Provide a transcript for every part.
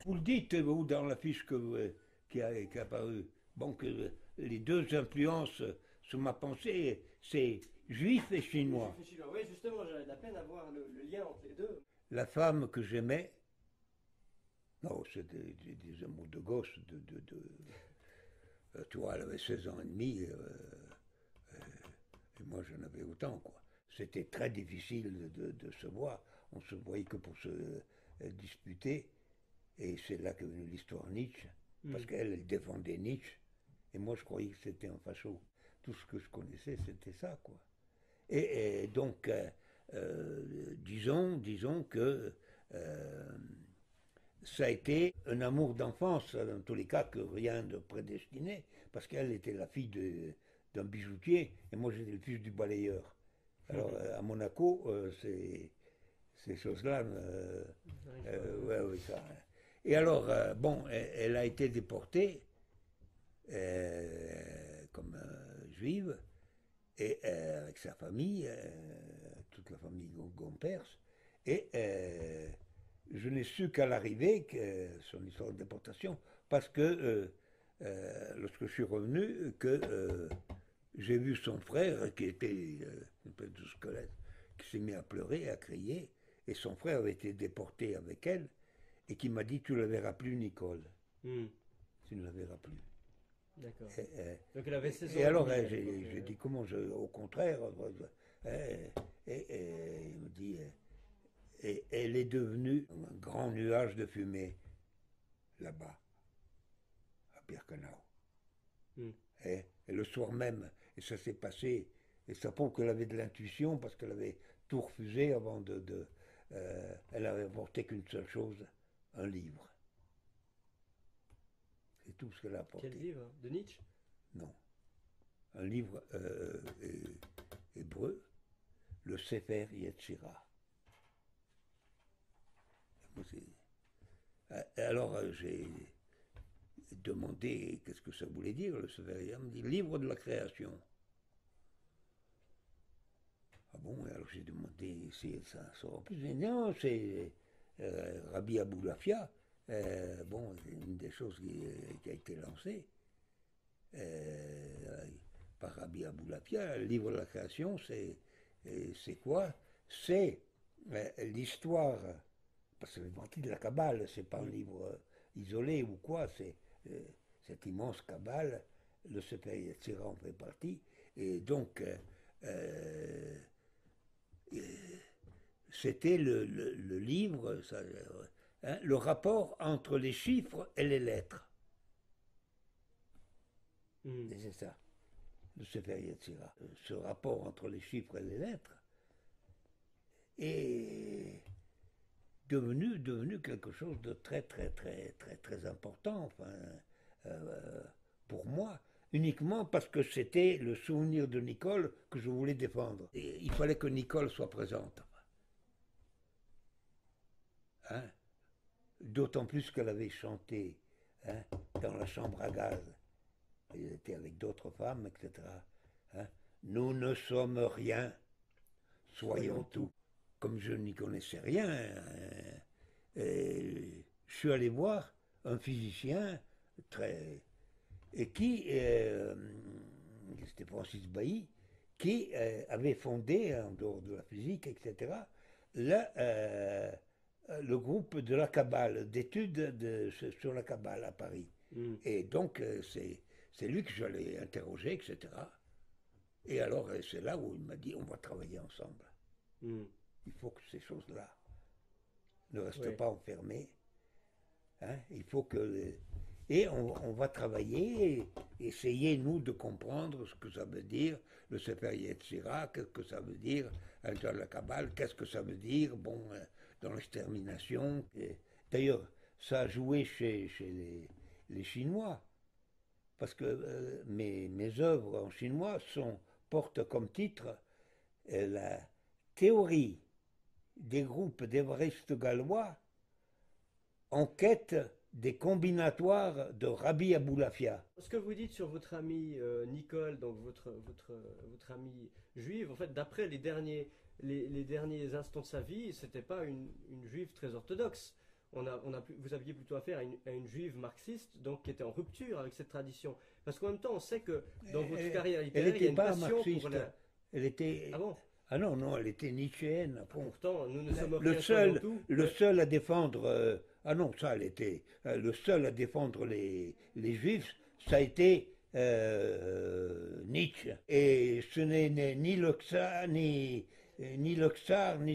Vous le dites, vous, dans l'affiche qui est apparue, bon, que les deux influences sur ma pensée, c'est juif et chinois. Oui, justement, j'avais de la peine à voir le lien entre les deux. La femme que j'aimais, non, c'est des amours de gauche, tu vois, elle avait 16 ans et demi, et moi j'en avais autant, quoi. C'était très difficile de se voir, on se voyait que pour se disputer, et c'est là qu'est venue l'histoire Nietzsche, parce qu'elle, elle défendait Nietzsche, et moi je croyais que c'était un facho. Tout ce que je connaissais, c'était ça, quoi. Et donc, disons que euh, ça a été un amour d'enfance, dans tous les cas, que rien de prédestiné, parce qu'elle était la fille d'un bijoutier, et moi j'étais le fils du balayeur. Alors, à Monaco, ces choses-là, ouais, ouais, ça. Et alors, bon, elle a été déportée comme juive, et avec sa famille, toute la famille Gompers, et je n'ai su qu'à l'arrivée que son histoire de déportation, parce que lorsque je suis revenu, que j'ai vu son frère qui était une espèce de squelette, qui s'est mis à pleurer, à crier, et son frère avait été déporté avec elle, et qui m'a dit: tu ne la verras plus, Nicole. Tu ne la verras plus. D'accord. Et, Donc elle avait 16 ans. et alors, j'ai dit: comment au contraire. Et il me dit: et elle est devenue un grand nuage de fumée là-bas, à Birkenau. Et le soir même, et ça s'est passé, et ça prouve qu'elle avait de l'intuition, parce qu'elle avait tout refusé avant elle avait apporté qu'une seule chose, un livre. C'est tout ce qu'elle a apporté. Quel livre? De Nietzsche? Non. Un livre hébreu, le Sefer Yetzirah. Alors j'ai demandé qu'est-ce que ça voulait dire, le Sefer Yetzirah. Il me dit: livre de la création. Ah bon? Et alors j'ai demandé si ça sort en plus. Il dit: non, c'est Rabbi Aboulafia. Bon, c'est une des choses qui a été lancée par Rabbi Aboulafia. Le livre de la création, c'est quoi? C'est l'histoire, parce que c'est partie de la Kabbale, c'est pas un livre isolé ou quoi, c'est cette immense Kabbale, le Sefer Yetzirah en fait partie, et donc c'était le livre, ça, le rapport entre les chiffres et les lettres. Et c'est ça, le Sefer Yetzirah. Ce rapport entre les chiffres et les lettres est devenu quelque chose de très, très, très, très, très important, enfin, pour moi, uniquement parce que c'était le souvenir de Nicole que je voulais défendre. Et il fallait que Nicole soit présente. Hein? D'autant plus qu'elle avait chanté, hein, dans la chambre à gaz. Elle était avec d'autres femmes, etc. Hein? Nous ne sommes rien, soyons tout. Comme je n'y connaissais rien, je suis allé voir un physicien très. Et c'était Francis Bailly, qui avait fondé, en dehors de la physique, etc., le groupe de la Kabbale, d'études sur la Kabbale à Paris. Et donc, c'est lui que j'allais interroger, etc. Et alors, c'est là où il m'a dit: on va travailler ensemble. Il faut que ces choses-là ne restent pas enfermées. Hein? Il faut que. Et on va travailler et essayer, nous, de comprendre ce que ça veut dire, le Sefer Yetzirah, qu'est-ce que ça veut dire, dans la Kabbale, qu'est-ce que ça veut dire, bon, dans l'extermination. D'ailleurs, ça a joué chez les Chinois, parce que mes œuvres en chinois portent comme titre la théorie des groupes d'Évariste Galois en quête des combinatoires de Rabbi Aboulafia. Ce que vous dites sur votre amie Nicole, donc votre amie juive, en fait, d'après les derniers instants de sa vie, c'était pas une juive très orthodoxe. vous aviez plutôt affaire à une juive marxiste, donc qui était en rupture avec cette tradition. Parce qu'en même temps, on sait que dans votre carrière littéraire, il y a une passion marxiste. pour la... Elle était... Ah bon? Ah non, non, elle était nietzschéenne. Pourtant, nous ne sommes Le rien seul, tout. le seul à défendre... ah non, ça, elle était... le seul à défendre les juifs, ça a été Nietzsche. Et ce n'est ni le tsar, ni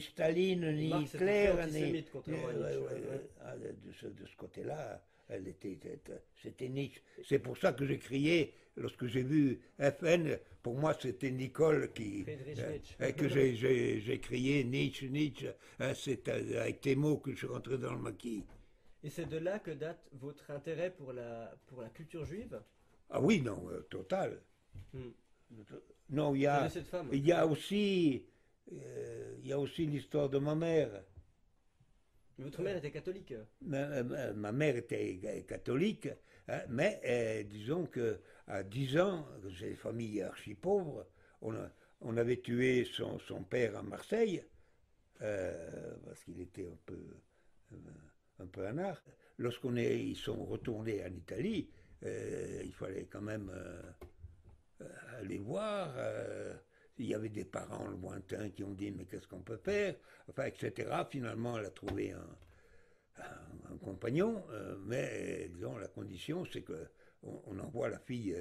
Staline, ni Marx Hitler, était antisémite, contrairement à Nietzsche. de ce côté-là, c'était Nietzsche. C'est pour ça que j'ai crié, lorsque j'ai vu FN, pour moi c'était Nicole que j'ai crié Nietzsche, Nietzsche. C'est avec tes mots que je suis rentré dans le maquis. Et c'est de là que date votre intérêt pour la culture juive? Ah oui, non, total. Non, il y a aussi l'histoire de ma mère. Votre mère était catholique? Ma mère était catholique, hein, mais disons qu'à 10 ans, c'est une famille archi pauvre, on avait tué son père à Marseille, parce qu'il était un peu anard. Ils sont retournés en Italie, il fallait quand même aller voir. Il y avait des parents lointains qui ont dit mais qu'est-ce qu'on peut faire, enfin, etc. Finalement, elle a trouvé un compagnon, mais disons la condition c'est que on envoie la fille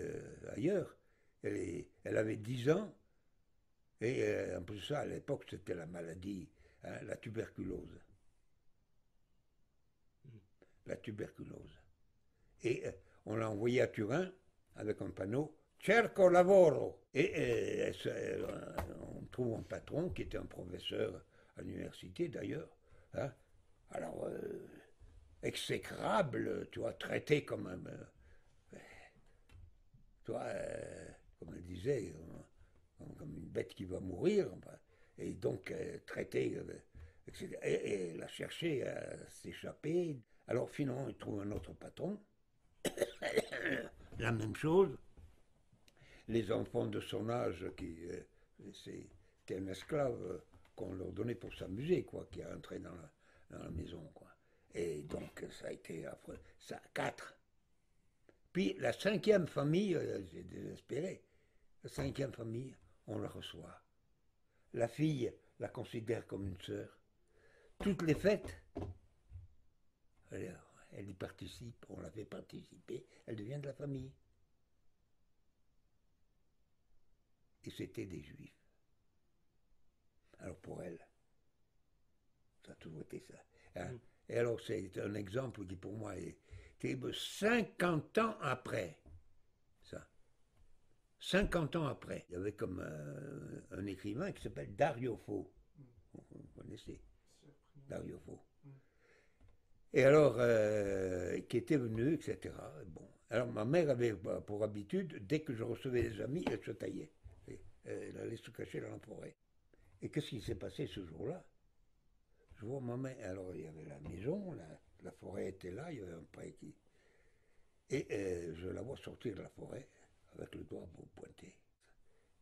ailleurs. Elle avait 10 ans et en plus de ça, à l'époque, c'était la maladie, hein, la tuberculose. La tuberculose. Et on l'a envoyée à Turin avec un panneau Cerco lavoro. Et on trouve un patron qui était un professeur à l'université d'ailleurs. Hein. Alors, exécrable, tu vois, traité comme un. Tu vois, comme elle disait, comme une bête qui va mourir. Et donc, traité. Etc. Et elle a cherché à s'échapper. Alors, finalement, il trouve un autre patron. La même chose. Les enfants de son âge, c'était un esclave qu'on leur donnait pour s'amuser, quoi, qui est entré dans la maison, quoi. Et donc, ça a été affreux. Ça, 4. Puis, la 5e famille, j'ai désespéré, la 5e famille, on la reçoit. La fille la considère comme une sœur. Toutes les fêtes, alors, elle y participe, on la fait participer, elle devient de la famille. Et c'était des juifs. Alors pour elle, ça a toujours été ça. Hein? Et alors c'est un exemple qui pour moi est terrible. 50 ans après, ça. 50 ans après, il y avait comme un écrivain qui s'appelle Dario Fo. Vous connaissez Dario Fo. Et alors, qui était venu, etc. Bon. Alors ma mère avait pour habitude, dès que je recevais des amis, elle se taillait. Elle allait se cacher dans la forêt. Et qu'est-ce qui s'est passé ce jour-là? Je vois ma mère, alors il y avait la maison, la forêt était là, il y avait un pré qui... Et je la vois sortir de la forêt avec le doigt pour pointer.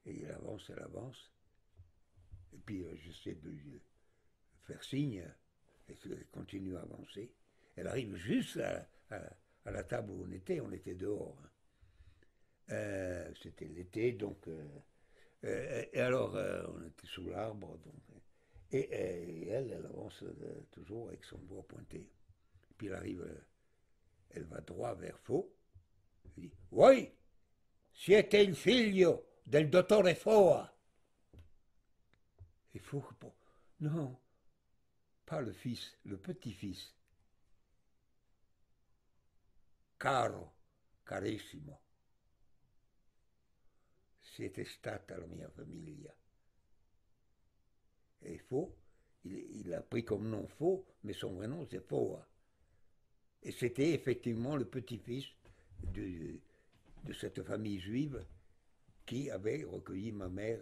Et elle avance, et puis j'essaie de lui faire signe, et elle continue à avancer. Elle arrive juste à la table où on était dehors. C'était l'été, donc... et alors, on était sous l'arbre, donc, et elle avance toujours avec son doigt pointé. Puis elle arrive, elle va droit vers Fo. Elle dit, oui, siete il figlio del dottore Foa. Et Fo répond, non, pas le fils, le petit-fils. Caro, carissimo. Siete stata la mia famiglia. Et Fo, il a pris comme nom Fo, mais son vrai nom c'est Foa. Et c'était effectivement le petit-fils de cette famille juive qui avait recueilli ma mère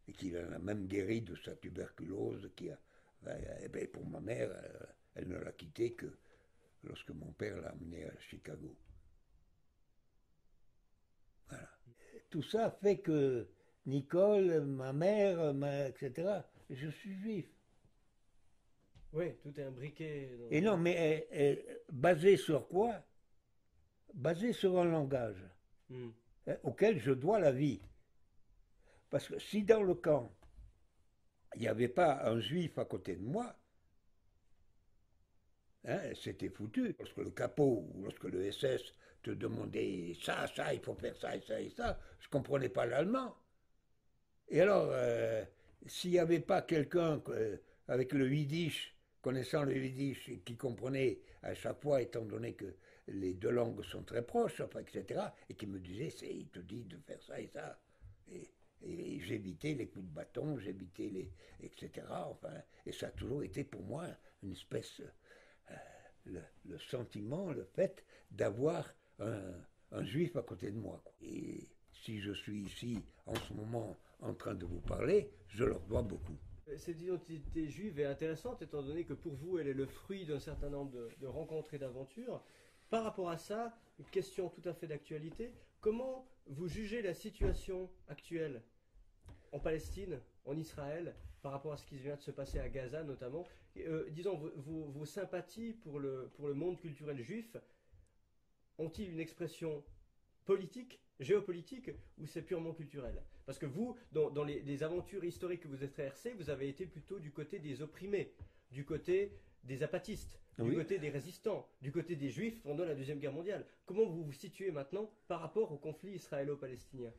et qui l'a même guéri de sa tuberculose. Pour ma mère, elle ne l'a quitté que lorsque mon père l'a amenée à Chicago. Voilà. Tout ça fait que Nicole, ma mère, etc., je suis juif. Oui, tout est imbriqué. Et non, mais basé sur quoi? Basé sur un langage auquel je dois la vie. Parce que si dans le camp, il n'y avait pas un juif à côté de moi, hein, c'était foutu. Lorsque le capot ou lorsque le SS te demandait ça, il faut faire ça et ça et ça, je ne comprenais pas l'allemand. Et alors, s'il n'y avait pas quelqu'un avec le yiddish, connaissant le yiddish, et qui comprenait à chaque fois, étant donné que les deux langues sont très proches, enfin, etc., et qui me disait, il te dit de faire ça et ça. Et j'évitais les coups de bâton, j'évitais les. etc. Enfin, et ça a toujours été pour moi une espèce. Le sentiment, le fait d'avoir un juif à côté de moi. Et si je suis ici en ce moment en train de vous parler, je leur dois beaucoup. Cette identité juive est intéressante étant donné que pour vous, elle est le fruit d'un certain nombre de rencontres et d'aventures. Par rapport à ça, une question tout à fait d'actualité. Comment vous jugez la situation actuelle en Palestine, en Israël, par rapport à ce qui vient de se passer à Gaza notamment? Disons, vos sympathies pour le monde culturel juif ont-ils une expression politique, géopolitique, ou c'est purement culturel? Parce que vous, dans les aventures historiques que vous avez traversées, vous avez été plutôt du côté des opprimés, du côté des apatistes, du côté des résistants, du côté des juifs pendant la Deuxième Guerre mondiale. Comment vous vous situez maintenant par rapport au conflit israélo-palestinien?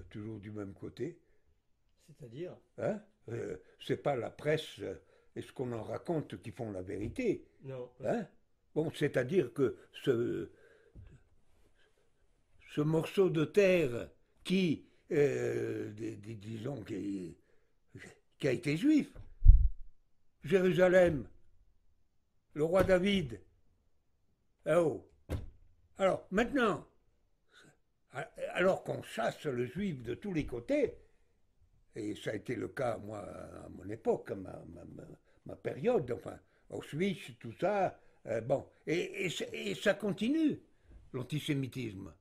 Toujours du même côté. C'est-à-dire? Hein c'est pas la presse et ce qu'on en raconte qui font la vérité. Non. Hein bon, c'est-à-dire que ce morceau de terre qui, disons, qui a été juif, Jérusalem, le roi David, oh. Alors maintenant, alors qu'on chasse le juif de tous les côtés, et ça a été le cas, moi, à mon époque, ma période, enfin, Auschwitz, tout ça, bon, et ça continue, l'antisémitisme.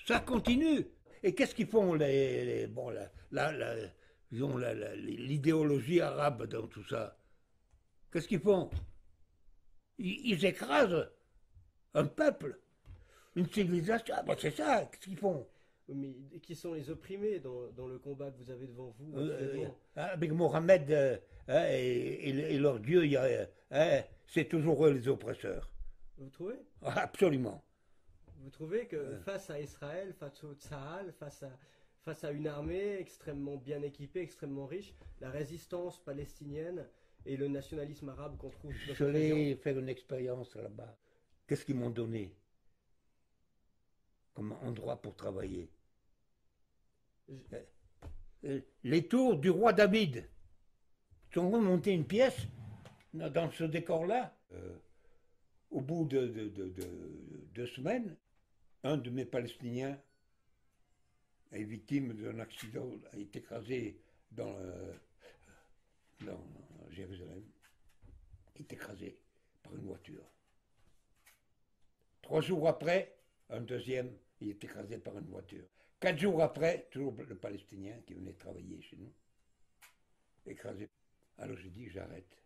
Ça continue. Et qu'est-ce qu'ils font l'idéologie arabe dans tout ça? Qu'est-ce qu'ils font? Ils écrasent un peuple, une civilisation. Ah ben c'est ça, qu'est-ce qu'ils font? Mais qui sont les opprimés dans le combat que vous avez devant vous? Avec Mohamed et leur Dieu, c'est toujours eux les oppresseurs. Vous trouvez? Absolument. Vous trouvez que face à Israël, face au Tsahal, face à une armée extrêmement bien équipée, extrêmement riche, la résistance palestinienne et le nationalisme arabe qu'on trouve dans cette région? Je vais faire une expérience là-bas. Qu'est-ce qu'ils m'ont donné comme endroit pour travailler? Les tours du roi David. Ils ont monté une pièce dans ce décor-là. Au bout de 2 semaines, un de mes Palestiniens est victime d'un accident, a été écrasé dans Jérusalem. Il est écrasé par une voiture. 3 jours après, un deuxième, il est écrasé par une voiture. 4 jours après, toujours le Palestinien qui venait travailler chez nous, écrasé. Alors j'ai dit, j'arrête.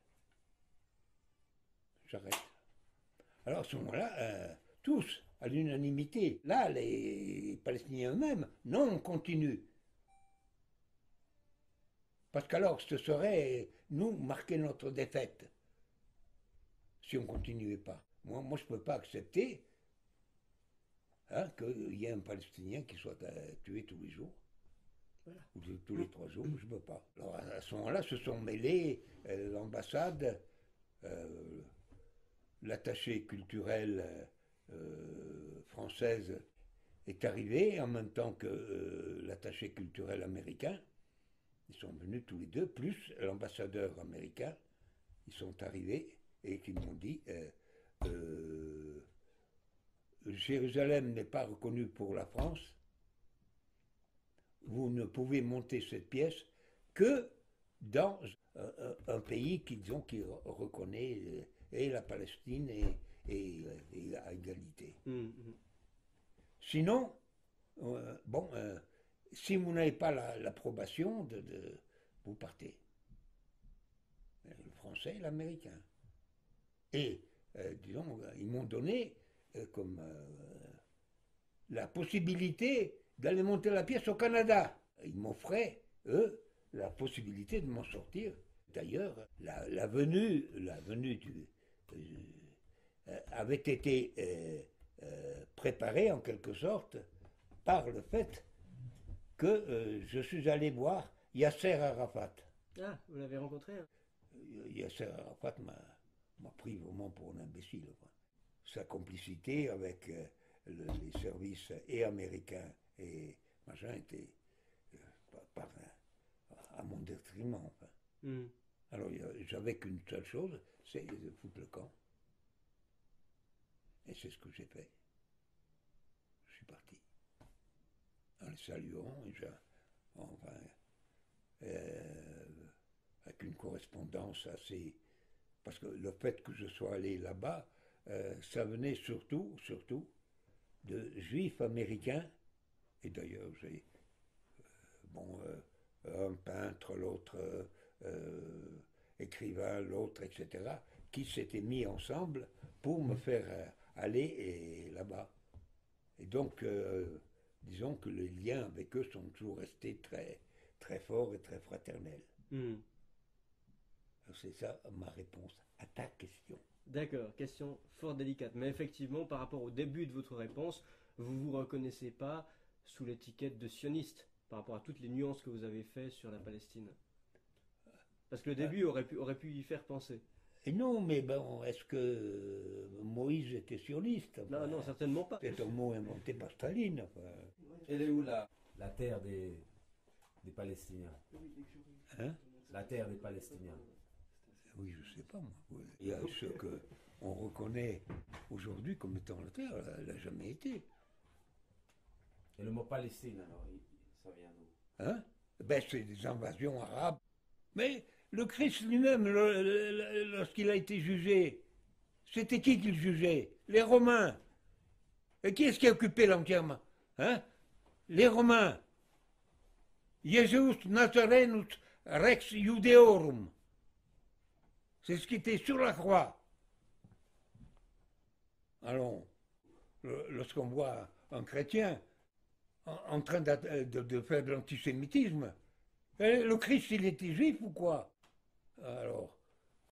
Alors à ce moment-là, tous, à l'unanimité, là, les Palestiniens eux-mêmes, non, on continue. Parce qu'alors, ce serait, nous, marquer notre défaite, si on ne continuait pas. Moi, je ne peux pas accepter qu'il y ait un Palestinien qui soit tué tous les jours, voilà, ou tous les 3 jours, je ne peux pas. Alors à ce moment-là, se sont mêlés l'ambassade, l'attachée culturelle française est arrivée en même temps que l'attaché culturel américain. Ils sont venus tous les deux, plus l'ambassadeur américain. Ils sont arrivés et qui m'ont dit Jérusalem n'est pas reconnue pour la France. Vous ne pouvez monter cette pièce que dans un pays qui reconnaît et la Palestine et à égalité. Sinon, si vous n'avez pas l'approbation, vous partez. Le français et l'américain. Et, disons, ils m'ont donné comme la possibilité d'aller monter la pièce au Canada. Ils m'offraient, eux, la possibilité de m'en sortir. D'ailleurs, la venue avait été préparée en quelque sorte par le fait que je suis allé voir Yasser Arafat. Ah, vous l'avez rencontré hein? Yasser Arafat m'a pris vraiment pour un imbécile. Quoi. Sa complicité avec les services et américains et machin était à mon détriment. Enfin. Mm. Alors j'avais qu'une seule chose, c'est de foutre le camp. Et c'est ce que j'ai fait. Je suis parti. En les saluant, enfin, avec une correspondance assez... Parce que le fait que je sois allé là-bas, ça venait surtout de juifs américains. Et d'ailleurs, j'ai un peintre, l'autre écrivain, l'autre, etc., qui s'étaient mis ensemble pour me faire aller là-bas. Et donc, disons que les liens avec eux sont toujours restés très, très forts et très fraternels. Mm. C'est ça ma réponse à ta question. D'accord, question fort délicate. Mais effectivement, par rapport au début de votre réponse, vous ne vous reconnaissez pas sous l'étiquette de sioniste par rapport à toutes les nuances que vous avez faites sur la Palestine. Parce que le début aurait pu y faire penser. Et non, mais bon, est-ce que Moïse était sioniste? Enfin, non, certainement pas. C'est un mot inventé par Staline. Enfin. Elle est où la terre des Palestiniens? Hein? La terre des Palestiniens. Oui, je ne sais pas, moi. Il y a ce qu'on reconnaît aujourd'hui comme étant la terre, elle n'a jamais été. Et le mot Palestine, alors, ça vient d'où? Hein? Ben, c'est des invasions arabes. Mais le Christ lui-même, lorsqu'il a été jugé, c'était qui qu'il jugeait? Les Romains. Et qui est-ce qui a occupé l'entièrement? Hein? Les Romains. Jesus Nazarenus Rex Judeorum. C'est ce qui était sur la croix. Alors, lorsqu'on voit un chrétien en train de faire de l'antisémitisme, le Christ, il était juif ou quoi? Alors,